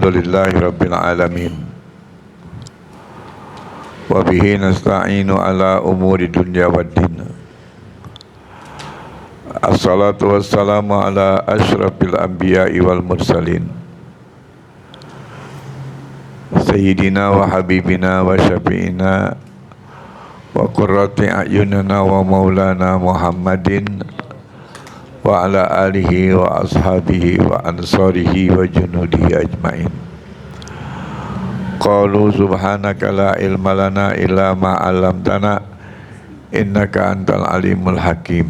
Alhamdulillahi Rabbil Alamin. Wa bihi nasta'inu ala umuri dunya waddin. Assalatu wassalamu ala asyrafil anbiya'i wal mursalin Sayyidina wa habibina wa syafi'ina wa qurrati a'yunina wa maulana Muhammadin wa ala alihi wa ashabihi wa ansarihi wa junudihi ajmain. Qalu subhanaka la ilma lana illa ma 'allamtana innaka antal alimul hakim.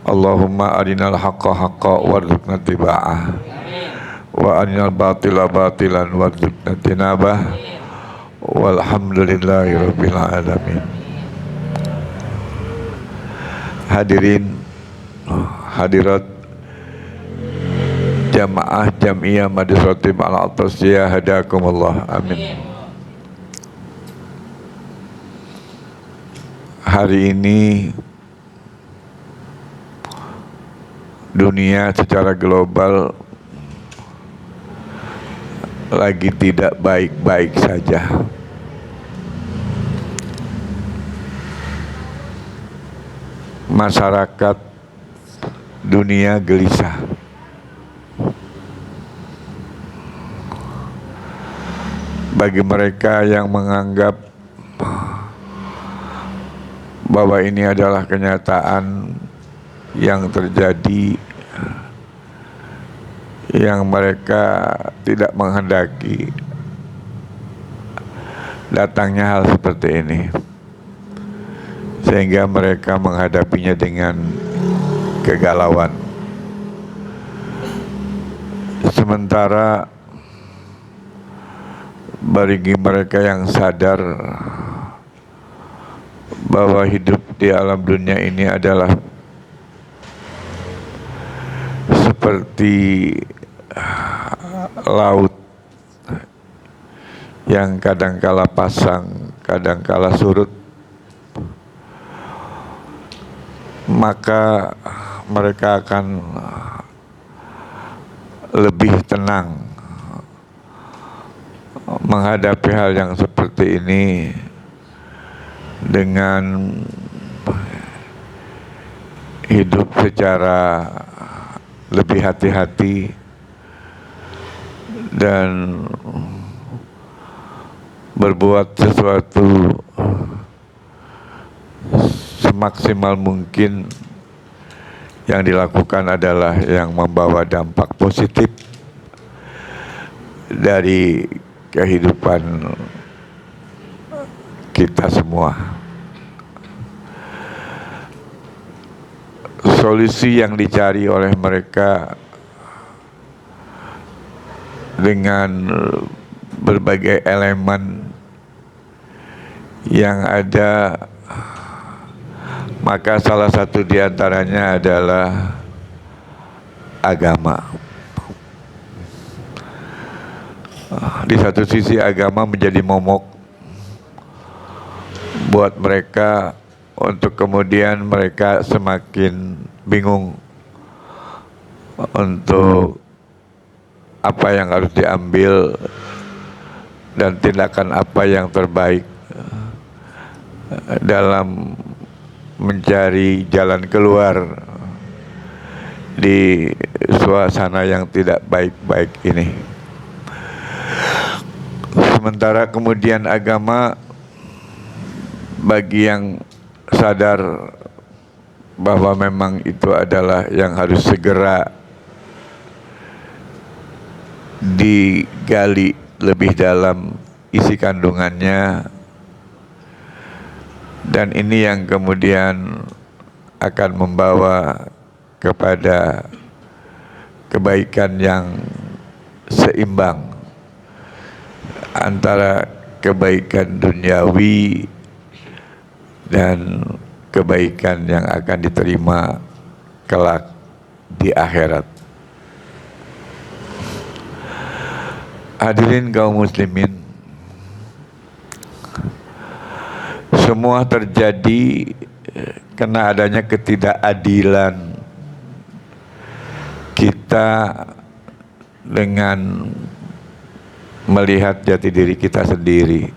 Allahumma arinal haqqa haqqa warzuqna tiba'ah wa arinal batila batilan warzuqna tinabah. Walhamdulillahi rabbil alamin. Hadirin hadirat jamaah Jam'iyah Madrasatul Al-Atasiyah hadakumullah, amin. Hari ini dunia secara global lagi tidak baik-baik saja. Masyarakat dunia gelisah. Bagi mereka yang menganggap bahwa ini adalah kenyataan yang terjadi, yang mereka tidak menghendaki datangnya hal seperti ini, sehingga mereka menghadapinya dengan kegalauan. Sementara bagi mereka yang sadar bahwa hidup di alam dunia ini adalah seperti laut yang kadangkala pasang, kadangkala surut, maka mereka akan lebih tenang menghadapi hal yang seperti ini dengan hidup secara lebih hati-hati dan berbuat sesuatu semaksimal mungkin. Yang dilakukan adalah yang membawa dampak positif dari kehidupan kita semua. Solusi yang dicari oleh mereka dengan berbagai elemen yang ada, maka salah satu diantaranya adalah agama. Di satu sisi agama menjadi momok buat mereka, untuk kemudian mereka semakin bingung untuk apa yang harus diambil dan tindakan apa yang terbaik dalam mencari jalan keluar di suasana yang tidak baik-baik ini. Sementara kemudian agama, bagi yang sadar bahwa memang itu adalah yang harus segera digali lebih dalam isi kandungannya, dan ini yang kemudian akan membawa kepada kebaikan yang seimbang antara kebaikan duniawi dan kebaikan yang akan diterima kelak di akhirat. Hadirin kaum muslimin, semua terjadi karena adanya ketidakadilan kita dengan melihat jati diri kita sendiri.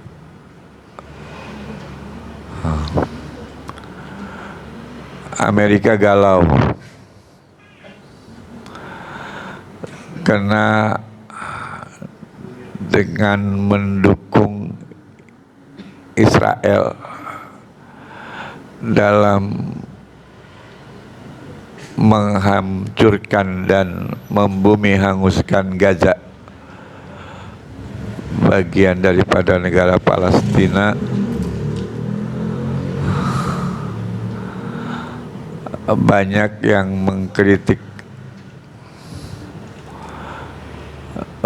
Amerika galau karena dengan mendukung Israel dalam menghancurkan dan membumi hanguskan Gaza, bagian daripada negara Palestina, banyak yang mengkritik.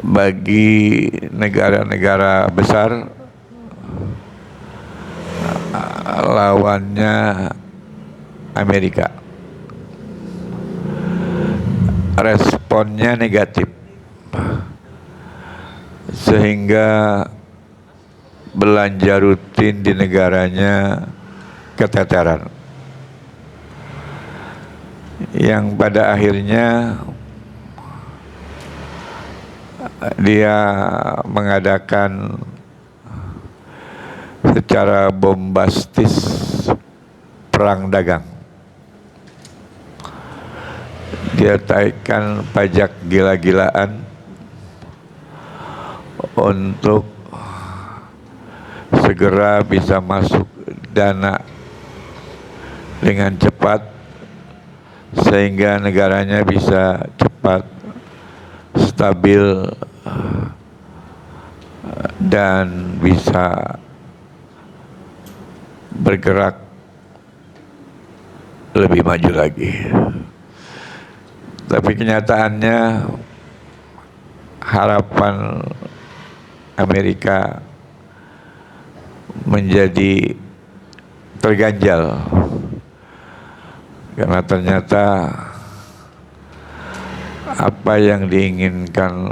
Bagi negara-negara besar, lawannya Amerika, responnya negatif, sehingga belanja rutin di negaranya keteteran, yang pada akhirnya dia mengadakan secara bombastis perang dagang. Dia taikkan pajak gila-gilaan untuk segera bisa masuk dana dengan cepat, sehingga negaranya bisa cepat stabil dan bisa bergerak lebih maju lagi. Tapi kenyataannya harapan Amerika menjadi terganjal, karena ternyata apa yang diinginkan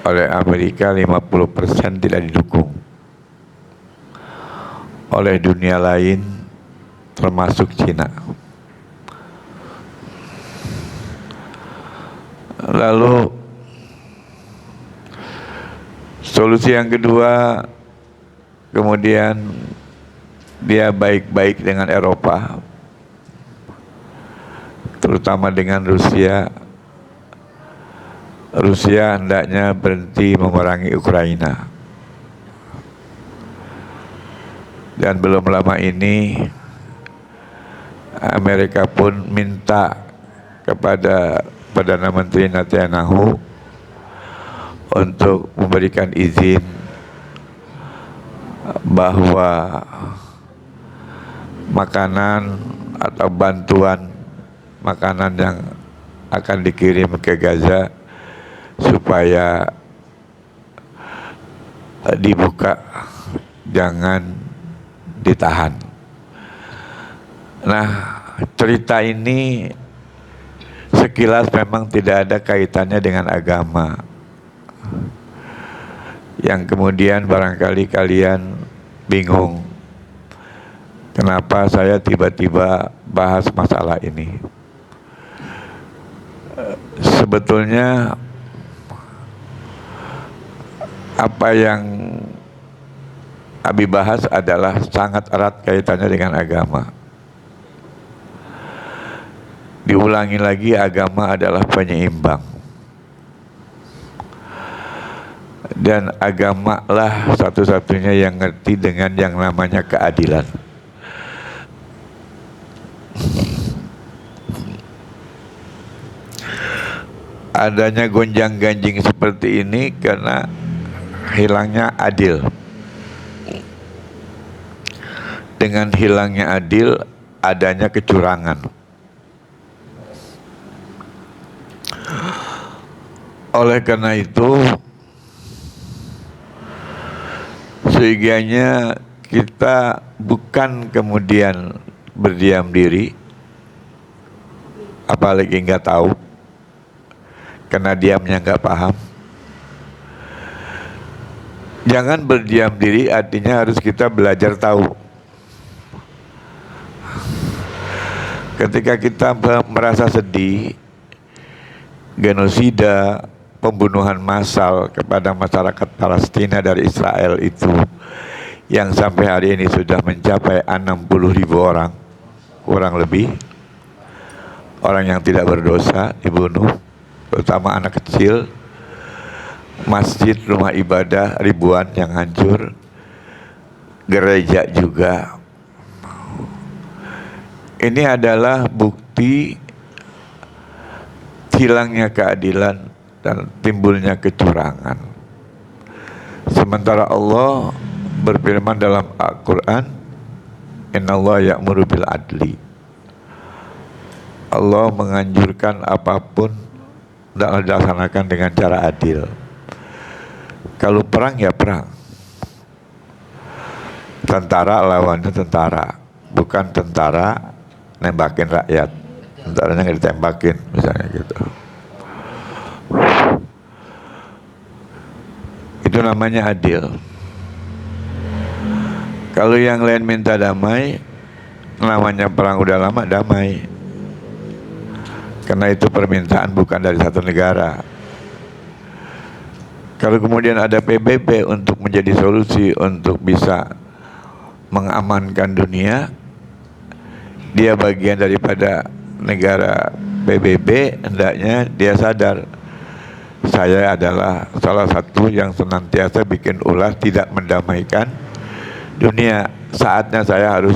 oleh Amerika 50% tidak didukung oleh dunia lain, termasuk Cina. Lalu solusi yang kedua, kemudian dia baik-baik dengan Eropa, terutama dengan Rusia. Rusia hendaknya berhenti memerangi Ukraina. Dan belum lama ini Amerika pun minta kepada Perdana Menteri Netanyahu untuk memberikan izin bahwa makanan atau bantuan makanan yang akan dikirim ke Gaza supaya dibuka, jangan ditahan. Nah, cerita ini sekilas memang tidak ada kaitannya dengan agama, yang kemudian barangkali kalian bingung kenapa saya tiba-tiba bahas masalah ini. Sebetulnya apa yang Abi bahas adalah sangat erat kaitannya dengan agama. Diulangi lagi, agama adalah penyeimbang. Dan agama lah satu-satunya yang ngerti dengan yang namanya keadilan. Adanya gonjang-ganjing seperti ini karena hilangnya adil. Dengan hilangnya adil, adanya kecurangan. Oleh karena itu, seiganya kita bukan kemudian berdiam diri, apalagi nggak tahu, karena diamnya nggak paham. Jangan berdiam diri, artinya harus kita belajar tahu. Ketika kita merasa sedih, genosida, pembunuhan massal kepada masyarakat Palestina dari Israel itu, yang sampai hari ini sudah mencapai 60.000 orang, kurang lebih, orang yang tidak berdosa dibunuh, terutama anak kecil, masjid, rumah ibadah ribuan yang hancur, gereja juga. Ini adalah bukti hilangnya keadilan dan timbulnya kecurangan. Sementara Allah berfirman dalam Al-Quran, Innallaha ya'muru bil adli. Allah menganjurkan apapun dan dilaksanakan dengan cara adil. Kalau perang ya perang. Tentara lawannya tentara, bukan tentara nembakin rakyat. Tentaranya nggak ditembakin misalnya gitu. Itu namanya adil. Kalau yang lain minta damai, namanya perang udah lama damai. Karena itu permintaan bukan dari satu negara. Kalau kemudian ada PBB untuk menjadi solusi untuk bisa mengamankan dunia, dia bagian daripada negara PBB, hendaknya dia sadar, saya adalah salah satu yang senantiasa bikin ulah tidak mendamaikan dunia. Saatnya saya harus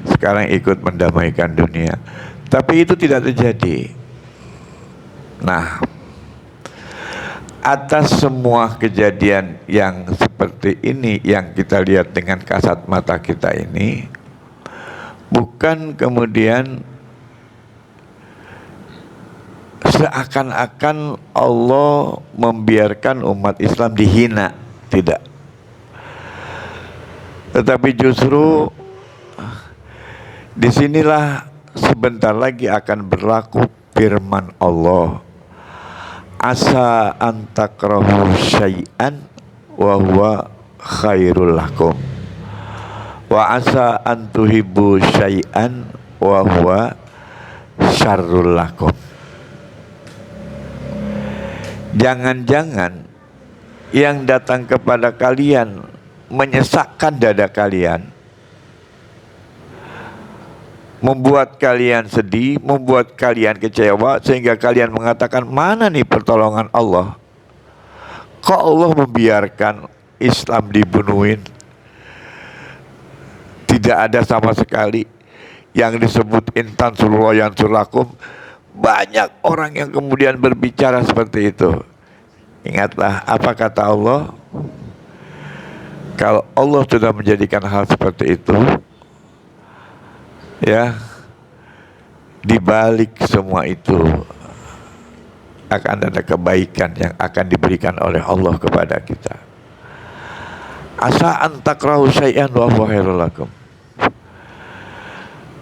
sekarang ikut mendamaikan dunia. Tapi itu tidak terjadi. Nah, atas semua kejadian yang seperti ini yang kita lihat dengan kasat mata kita ini, bukan kemudian seakan-akan Allah membiarkan umat Islam dihina, tidak. Tetapi justru disinilah sebentar lagi akan berlaku firman Allah, asa antakrahu syai'an wa huwa khairul lakum wa asa antuhibbu syai'an wa huwa syarrul lakum. Jangan-jangan yang datang kepada kalian menyesakkan dada kalian, membuat kalian sedih, membuat kalian kecewa, sehingga kalian mengatakan, mana nih pertolongan Allah? Kok Allah membiarkan Islam dibunuhin? Tidak ada sama sekali yang disebut intan surullah surakum. Banyak orang yang kemudian berbicara seperti itu. Ingatlah apa kata Allah. Kalau Allah sudah menjadikan hal seperti itu, ya, di balik semua itu akan ada kebaikan yang akan diberikan oleh Allah kepada kita. Asa antakrahu syai'an wa huwa khairul lakum.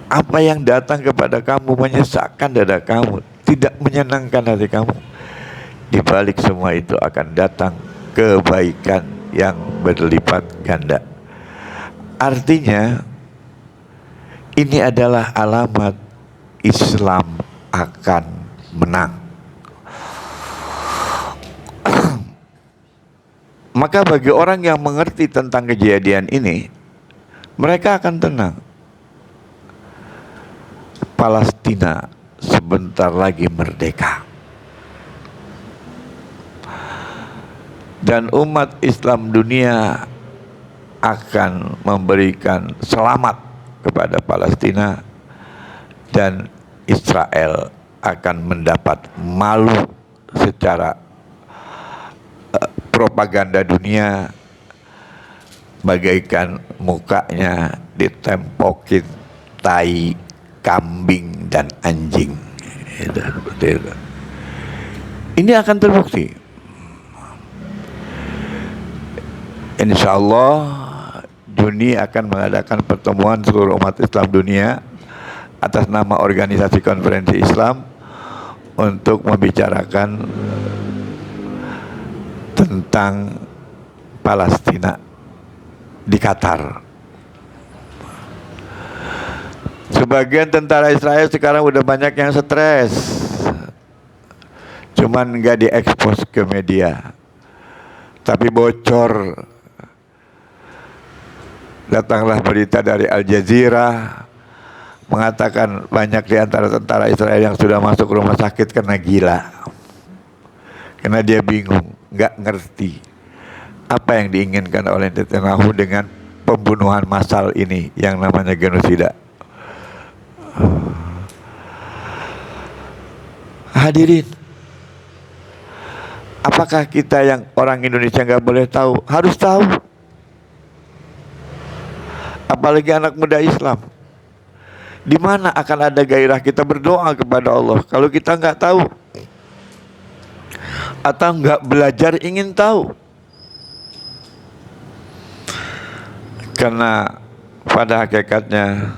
Apa yang datang kepada kamu menyesakkan dada kamu, tidak menyenangkan hati kamu, di balik semua itu akan datang kebaikan yang berlipat ganda. Artinya ini adalah alamat Islam akan menang. Maka bagi orang yang mengerti tentang kejadian ini, mereka akan tenang. Palestina sebentar lagi merdeka. Dan umat Islam dunia akan memberikan selamat kepada Palestina, dan Israel akan mendapat malu secara propaganda dunia, bagaikan mukanya ditempokin tai kambing dan anjing. Ini akan terbukti. Insya Allah dunia akan mengadakan pertemuan seluruh umat Islam dunia atas nama Organisasi Konferensi Islam untuk membicarakan tentang Palestina di Qatar. Sebagian tentara Israel sekarang udah banyak yang stres. cuman nggak diekspos ke media, tapi bocor. Datanglah berita dari Al Jazeera mengatakan banyak di antara tentara Israel yang sudah masuk rumah sakit karena gila, karena dia bingung, nggak ngerti apa yang diinginkan oleh Netanyahu dengan pembunuhan massal ini yang namanya genosida. Hadirin, apakah kita yang orang Indonesia nggak boleh tahu? Harus tahu. Apalagi anak muda Islam. Di mana akan ada gairah kita berdoa kepada Allah kalau kita nggak tahu atau nggak belajar ingin tahu? Karena pada hakikatnya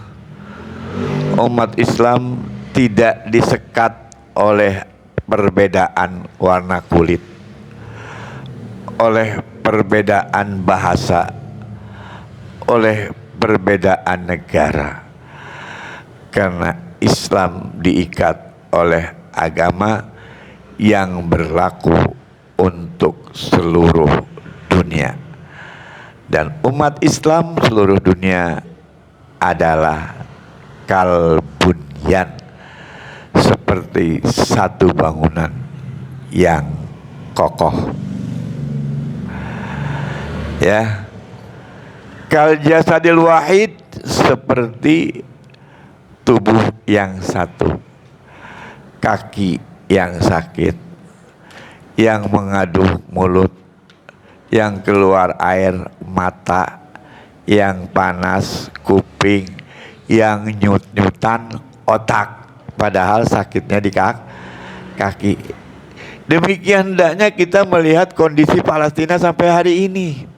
umat Islam tidak disekat oleh perbedaan warna kulit, oleh perbedaan bahasa, oleh perbedaan negara. Karena Islam diikat oleh agama yang berlaku untuk seluruh dunia. Dan umat Islam seluruh dunia adalah kalbunyan, seperti satu bangunan yang kokoh. Ya, kal jasadil wahid, seperti tubuh yang satu, kaki yang sakit, yang mengaduh mulut, yang keluar air mata, yang panas kuping, yang nyut-nyutan otak, padahal sakitnya di kaki. Demikian hendaknya kita melihat kondisi Palestina sampai hari ini.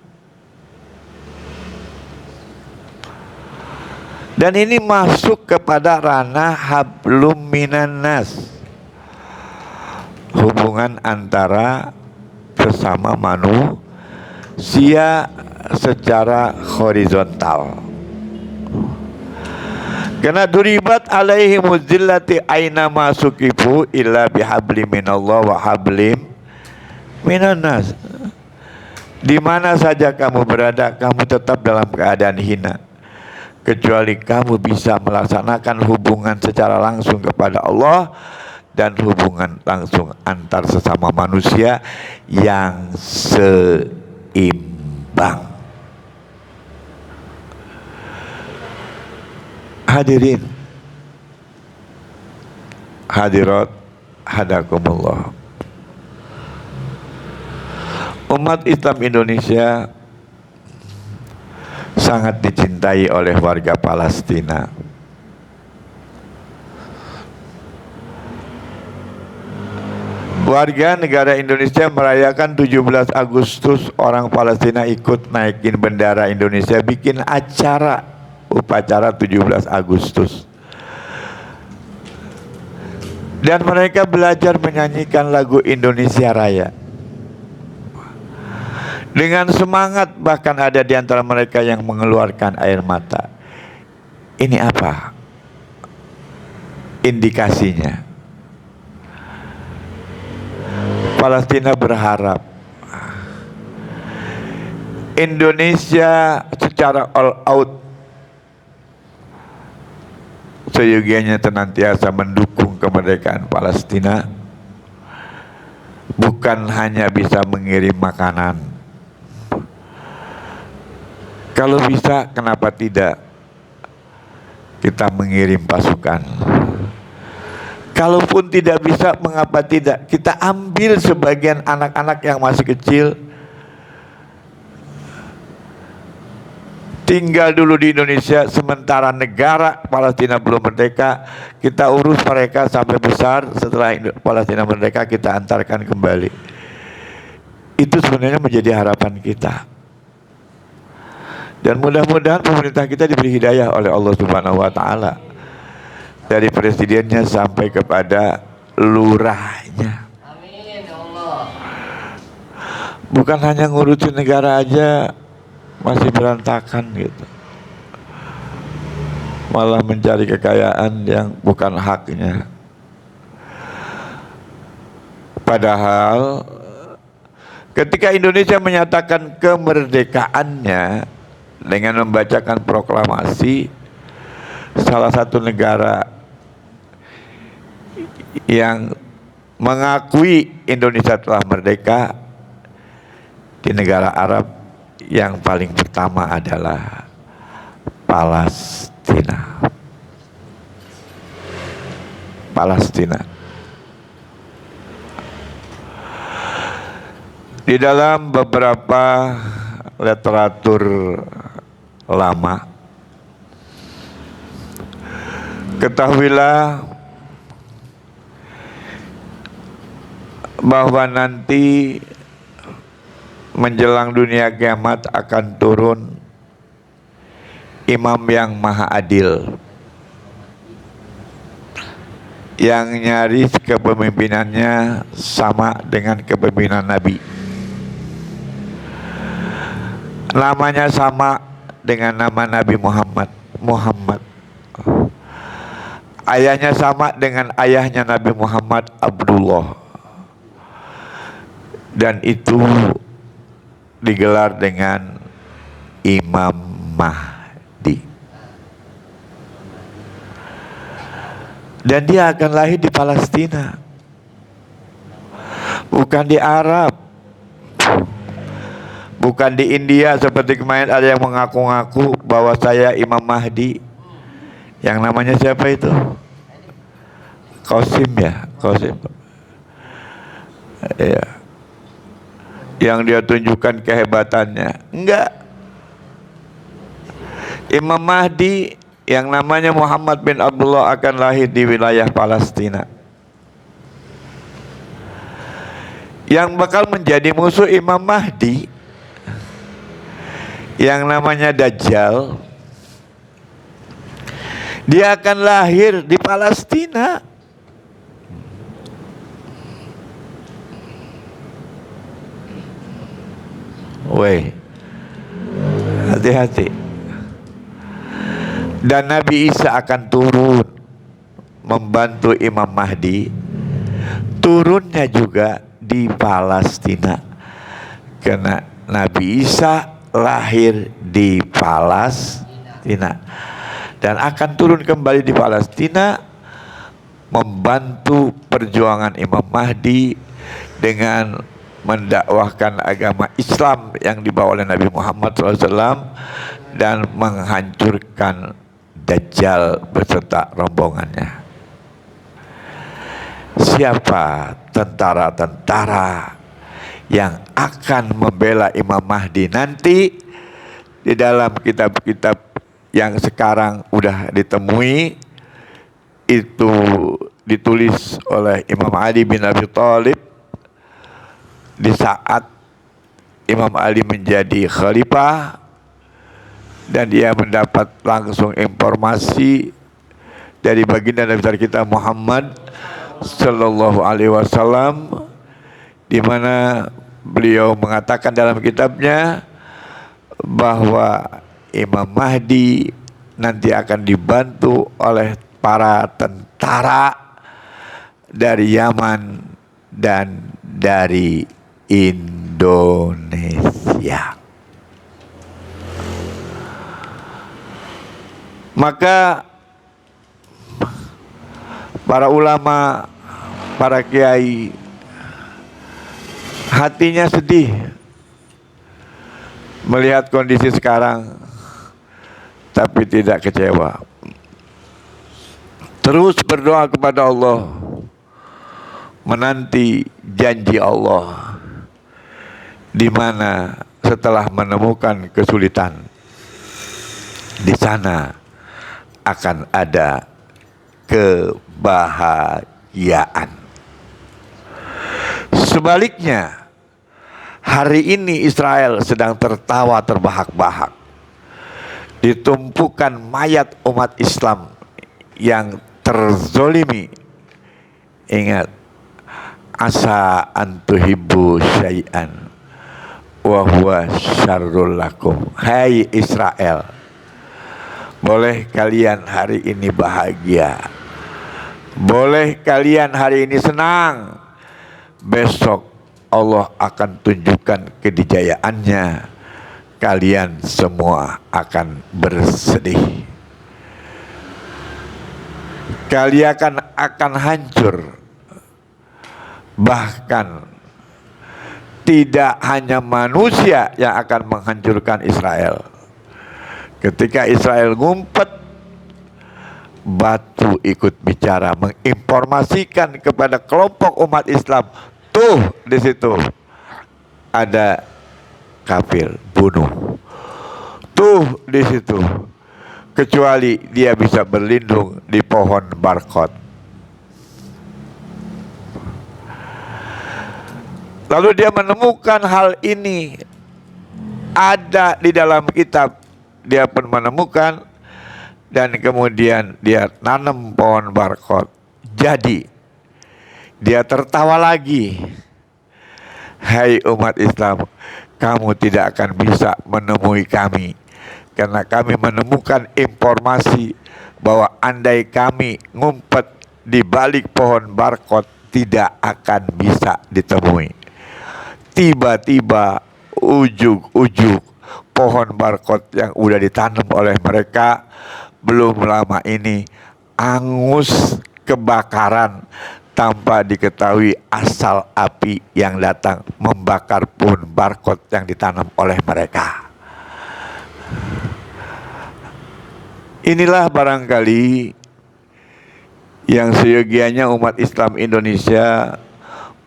Dan ini masuk kepada ranah hablum minan nas, hubungan antara sesama manusia secara horizontal. Karena duribat alaihim zillati aina masukifu illa bihablim minallah wa hablim minan nas. Di mana saja kamu berada, kamu tetap dalam keadaan hina, kecuali kamu bisa melaksanakan hubungan secara langsung kepada Allah dan hubungan langsung antar sesama manusia yang seimbang. Hadirin, hadirat, hadakumullah. Umat Islam Indonesia sangat dicintai oleh warga Palestina. Warga negara Indonesia merayakan 17 Agustus, orang Palestina ikut naikin bendera Indonesia, bikin acara upacara 17 Agustus. Dan mereka belajar menyanyikan lagu Indonesia Raya dengan semangat, bahkan ada di antara mereka yang mengeluarkan air mata. Ini apa indikasinya? Palestina berharap Indonesia secara all out seyogianya senantiasa mendukung kemerdekaan Palestina, bukan hanya bisa mengirim makanan. Kalau bisa, kenapa tidak kita mengirim pasukan? Kalaupun tidak bisa, mengapa tidak kita ambil sebagian anak-anak yang masih kecil, tinggal dulu di Indonesia sementara negara Palestina belum merdeka, kita urus mereka sampai besar. Setelah Palestina merdeka, kita antarkan kembali. Itu sebenarnya menjadi harapan kita. Dan mudah-mudahan pemerintah kita diberi hidayah oleh Allah Subhanahu wa Ta'ala, dari presidennya sampai kepada lurahnya. Amin ya Allah. Bukan hanya ngurusin negara aja masih berantakan gitu, malah mencari kekayaan yang bukan haknya. Padahal ketika Indonesia menyatakan kemerdekaannya dengan membacakan proklamasi, salah satu negara yang mengakui Indonesia telah merdeka di negara Arab yang paling pertama adalah Palestina. Di dalam beberapa literatur lama, ketahuilah bahwa nanti menjelang dunia kiamat akan turun imam yang maha adil, yang nyaris kepemimpinannya sama dengan kepemimpinan Nabi. Namanya sama dengan nama Nabi Muhammad. Ayahnya sama dengan ayahnya Nabi Muhammad, Abdullah. Dan itu digelar dengan Imam Mahdi. Dan dia akan lahir di Palestina, bukan di Arab, bukan di India seperti kemarin ada yang mengaku-ngaku bahwa saya Imam Mahdi. Yang namanya siapa itu? Qasim ya, Qasim. Ya. Yang dia tunjukkan kehebatannya. Enggak. Imam Mahdi yang namanya Muhammad bin Abdullah akan lahir di wilayah Palestina. Yang bakal menjadi musuh Imam Mahdi yang namanya Dajjal, dia akan lahir di Palestina. Woi, hati-hati. Dan Nabi Isa akan turun membantu Imam Mahdi. Turunnya juga di Palestina, karena Nabi Isa lahir di Palestina dan akan turun kembali di Palestina membantu perjuangan Imam Mahdi dengan mendakwahkan agama Islam yang dibawa oleh Nabi Muhammad SAW dan menghancurkan Dajjal beserta rombongannya. Siapa tentara-tentara yang akan membela Imam Mahdi nanti? Di dalam kitab-kitab yang sekarang udah ditemui, itu ditulis oleh Imam Ali bin Abi Thalib di saat Imam Ali menjadi khalifah, dan dia mendapat langsung informasi dari baginda Nabi besar kita Muhammad Sallallahu Alaihi Wasallam, di mana beliau mengatakan dalam kitabnya bahwa Imam Mahdi nanti akan dibantu oleh para tentara dari Yaman dan dari Indonesia. Maka para ulama, para kiai hatinya sedih melihat kondisi sekarang, tapi tidak kecewa. Terus berdoa kepada Allah, menanti janji Allah, di mana setelah menemukan kesulitan, di sana akan ada kebahagiaan. Sebaliknya, hari ini Israel sedang tertawa terbahak-bahak. Ditumpukan mayat umat Islam yang terzolimi. Ingat, asa antuhibbu syai'an wa huwa syarrul lakum. Hai Israel, boleh kalian hari ini bahagia, boleh kalian hari ini senang, besok Allah akan tunjukkan kejayaannya, kalian semua akan bersedih. Kalian akan hancur. Bahkan tidak hanya manusia yang akan menghancurkan Israel. Ketika Israel ngumpet, batu ikut bicara, menginformasikan kepada kelompok umat Islam, tuh di situ ada kafir, bunuh. Tuh di situ, kecuali dia bisa berlindung di pohon barkot. Lalu dia menemukan hal ini ada di dalam kitab. Dia pun menemukan dan kemudian dia nanam pohon barkot. Jadi dia tertawa lagi. Hai umat Islam, kamu tidak akan bisa menemui kami, karena kami menemukan informasi bahwa andai kami ngumpet di balik pohon barkot tidak akan bisa ditemui. Tiba-tiba ujug-ujug pohon barkot yang udah ditanam oleh mereka belum lama ini angus kebakaran tanpa diketahui asal api yang datang membakar pohon barkot yang ditanam oleh mereka. Inilah barangkali yang seyogianya umat Islam Indonesia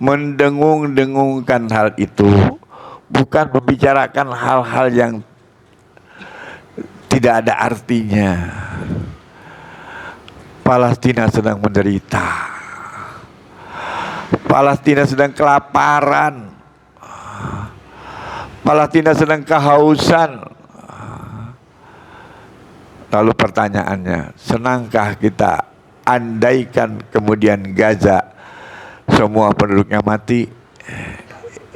mendengung-dengungkan hal itu, bukan membicarakan hal-hal yang tidak ada artinya. Palestina sedang menderita. Palestina sedang kelaparan. Palestina sedang kehausan. Lalu pertanyaannya, senangkah kita andaikan kemudian Gaza semua penduduknya mati?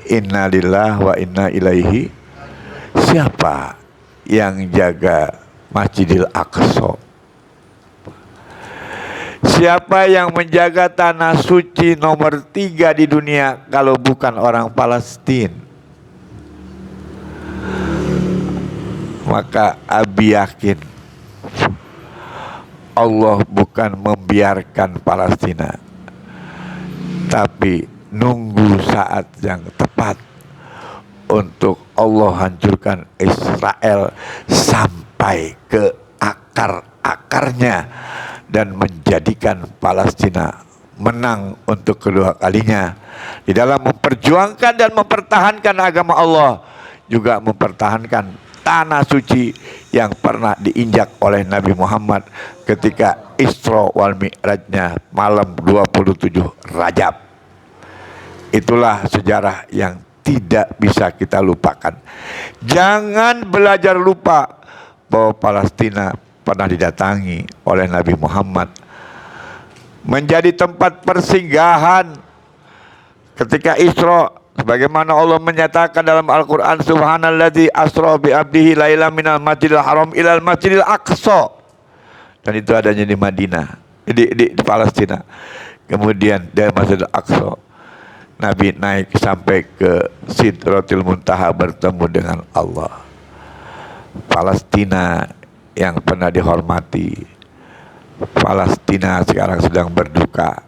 Inna lillahi wa inna ilaihi. Siapa yang jaga Masjidil Aqsa? Siapa yang menjaga tanah suci nomor 3 di dunia kalau bukan orang Palestina? Maka Abi yakin Allah bukan membiarkan Palestina, tapi nunggu saat yang tepat untuk Allah hancurkan Israel sampai ke akar-akarnya dan menjadikan Palestina menang untuk kedua kalinya di dalam memperjuangkan dan mempertahankan agama Allah, juga mempertahankan tanah suci yang pernah diinjak oleh Nabi Muhammad ketika Isra wal Mi'rajnya malam 27 Rajab. Itulah sejarah yang tidak bisa kita lupakan. Jangan belajar lupa bahwa Palestina pernah didatangi oleh Nabi Muhammad, menjadi tempat persinggahan ketika Isra, sebagaimana Allah menyatakan dalam Al-Quran, Subhanalladzi asra bi abdihi lailan minal masjidil haram ilal masjidil aqsa. Dan itu adanya di Madinah, di Palestina. Kemudian dari Masjidil Aqsa Nabi naik sampai ke Sidratul Muntaha bertemu dengan Allah. Palestina yang pernah dihormati, Palestina sekarang sedang berduka.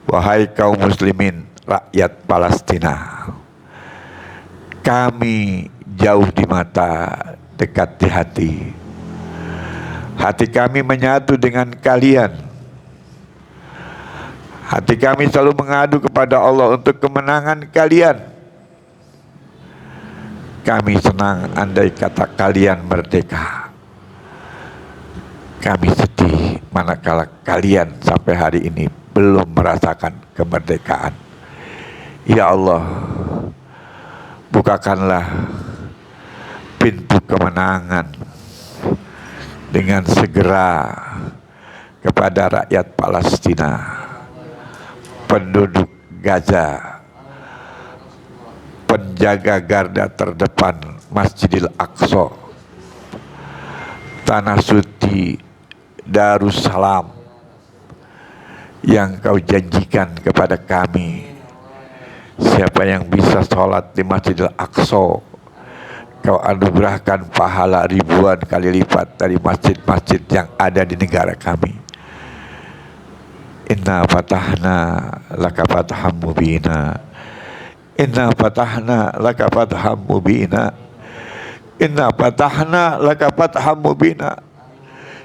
Wahai kaum muslimin, rakyat Palestina, kami jauh di mata, dekat di hati. Hati kami menyatu dengan kalian. Hati kami selalu mengadu kepada Allah untuk kemenangan kalian. Kami senang andai kata kalian merdeka. Kami sedih manakala kalian sampai hari ini belum merasakan kemerdekaan. Ya Allah, bukakanlah pintu kemenangan dengan segera kepada rakyat Palestina, penduduk Gaza, penjaga garda terdepan Masjidil Aqsa, tanah suci Darussalam yang kau janjikan kepada kami Siapa yang bisa sholat di Masjidil Aqsa, Kau anugerahkan pahala ribuan kali lipat dari masjid-masjid yang ada di negara kami. Inna fatahna laka fatham mubina. Inna fatahna laka fatham mubina. Inna fatahna laka fatham mubina.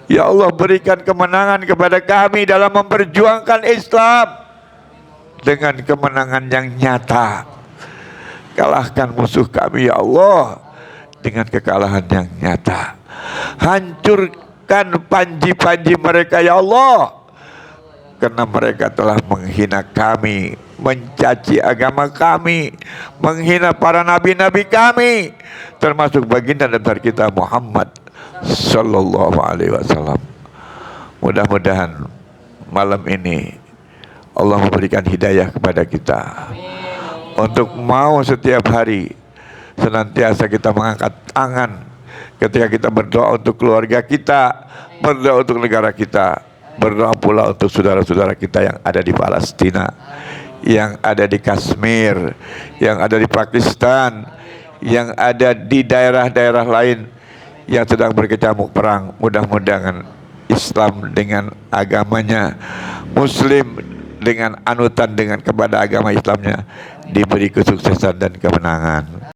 Ya Allah, berikan kemenangan kepada kami dalam memperjuangkan Islam dengan kemenangan yang nyata. Kalahkan musuh kami ya Allah dengan kekalahan yang nyata. Hancurkan panji-panji mereka ya Allah, karena mereka telah menghina kami, mencaci agama kami, menghina para nabi-nabi kami, termasuk baginda besar kita Muhammad sallallahu alaihi wasallam. Mudah-mudahan malam ini Allah memberikan hidayah kepada kita untuk mau setiap hari senantiasa kita mengangkat tangan ketika kita berdoa untuk keluarga kita, berdoa untuk negara kita, berdoa pula untuk saudara-saudara kita yang ada di Palestina, yang ada di Kashmir, yang ada di Pakistan, yang ada di daerah-daerah lain yang sedang berkecamuk perang. Mudah-mudahan Islam dengan agamanya, Muslim dengan anutan dengan kepada agama Islamnya diberi kesuksesan dan kemenangan.